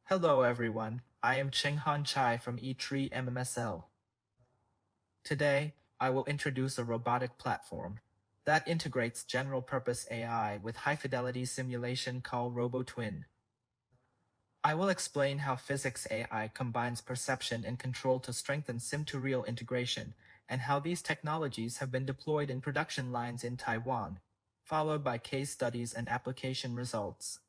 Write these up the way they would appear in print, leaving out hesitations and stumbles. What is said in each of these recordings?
Hello everyone, I am Cheng-Han Tsai from ITRI MMSL. Today, I will introduce a robotic platform that integrates general-purpose AI with high-fidelity simulation called RoboTWIN. I will explain how physics AI combines perception and control to strengthen sim-to-real integration, and how these technologies have been deployed in production lines in Taiwan, followed by case studies and application results.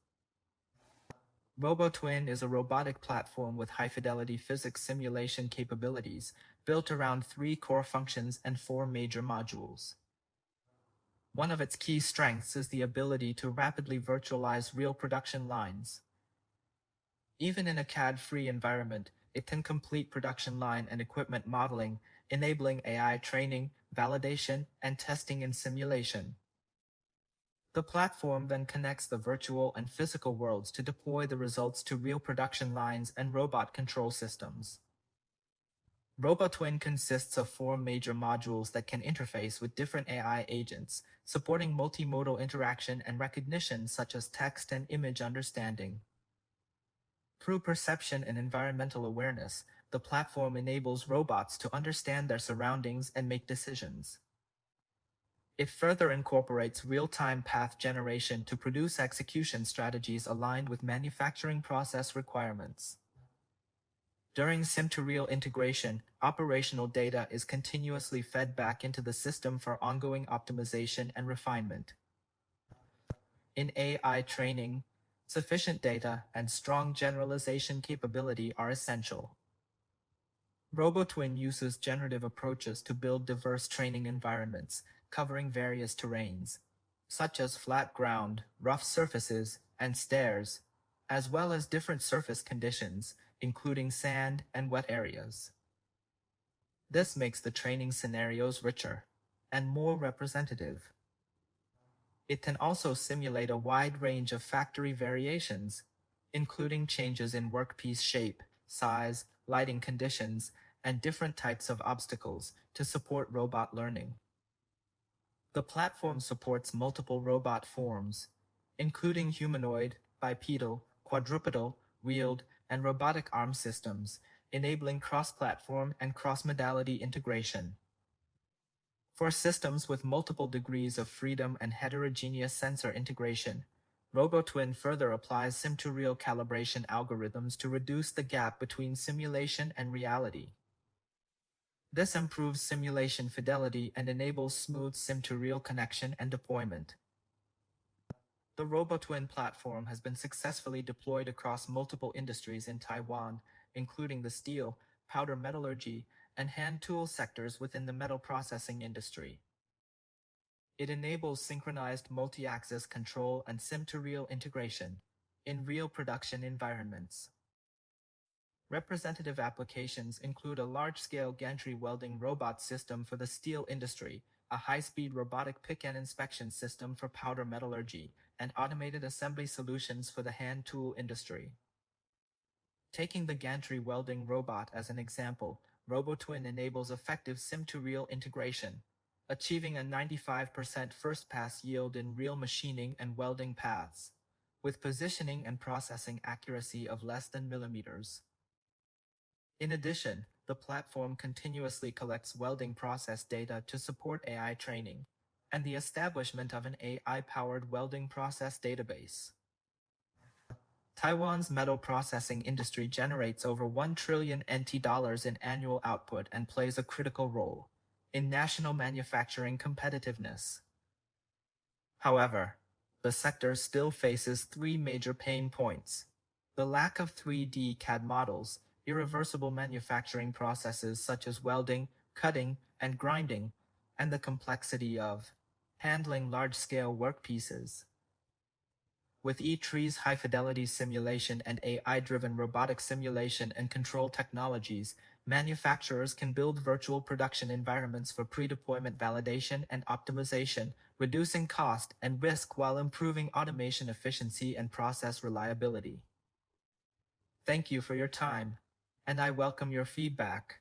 RoboTWIN is a robotic platform with high-fidelity physics simulation capabilities, built around 3 core functions and 4 major modules. One of its key strengths is the ability to rapidly virtualize real production lines. Even in a CAD-free environment, it can complete production line and equipment modeling, enabling AI training, validation, and testing in simulation. The platform then connects the virtual and physical worlds to deploy the results to real production lines and robot control systems. RoboTWIN consists of 4 major modules that can interface with different AI agents, supporting multimodal interaction and recognition such as text and image understanding. Through perception and environmental awareness, the platform enables robots to understand their surroundings and make decisions. It further incorporates real-time path generation to produce execution strategies aligned with manufacturing process requirements. During sim-to-real integration, operational data is continuously fed back into the system for ongoing optimization and refinement. In AI training, sufficient data and strong generalization capability are essential. RoboTWIN uses generative approaches to build diverse training environments, covering various terrains, such as flat ground, rough surfaces, and stairs, as well as different surface conditions, including sand and wet areas. This makes the training scenarios richer and more representative. It can also simulate a wide range of factory variations, including changes in workpiece shape, size, lighting conditions, and different types of obstacles to support robot learning. The platform supports multiple robot forms, including humanoid, bipedal, quadrupedal, wheeled, and robotic arm systems, enabling cross-platform and cross-modality integration. For systems with multiple degrees of freedom and heterogeneous sensor integration, RoboTWIN further applies sim-to-real calibration algorithms to reduce the gap between simulation and reality. This improves simulation fidelity and enables smooth sim-to-real connection and deployment. The RoboTWIN platform has been successfully deployed across multiple industries in Taiwan, including the steel, powder metallurgy, and hand tool sectors within the metal processing industry. It enables synchronized multi-axis control and sim-to-real integration in real production environments. Representative applications include a large-scale gantry welding robot system for the steel industry, a high-speed robotic pick and inspection system for powder metallurgy, and automated assembly solutions for the hand tool industry. Taking the gantry welding robot as an example, RoboTWIN enables effective sim-to-real integration, achieving a 95% first-pass yield in real machining and welding paths, with positioning and processing accuracy of less than millimeters. In addition, the platform continuously collects welding process data to support AI training and the establishment of an AI-powered welding process database. Taiwan's metal processing industry generates over 1 trillion NT dollars in annual output and plays a critical role in national manufacturing competitiveness. However, the sector still faces 3 major pain points: the lack of 3D CAD models, irreversible manufacturing processes such as welding, cutting, and grinding, and the complexity of handling large-scale workpieces. With ITRI's high-fidelity simulation and AI-driven robotic simulation and control technologies, manufacturers can build virtual production environments for pre-deployment validation and optimization, reducing cost and risk while improving automation efficiency and process reliability. Thank you for your time, and I welcome your feedback.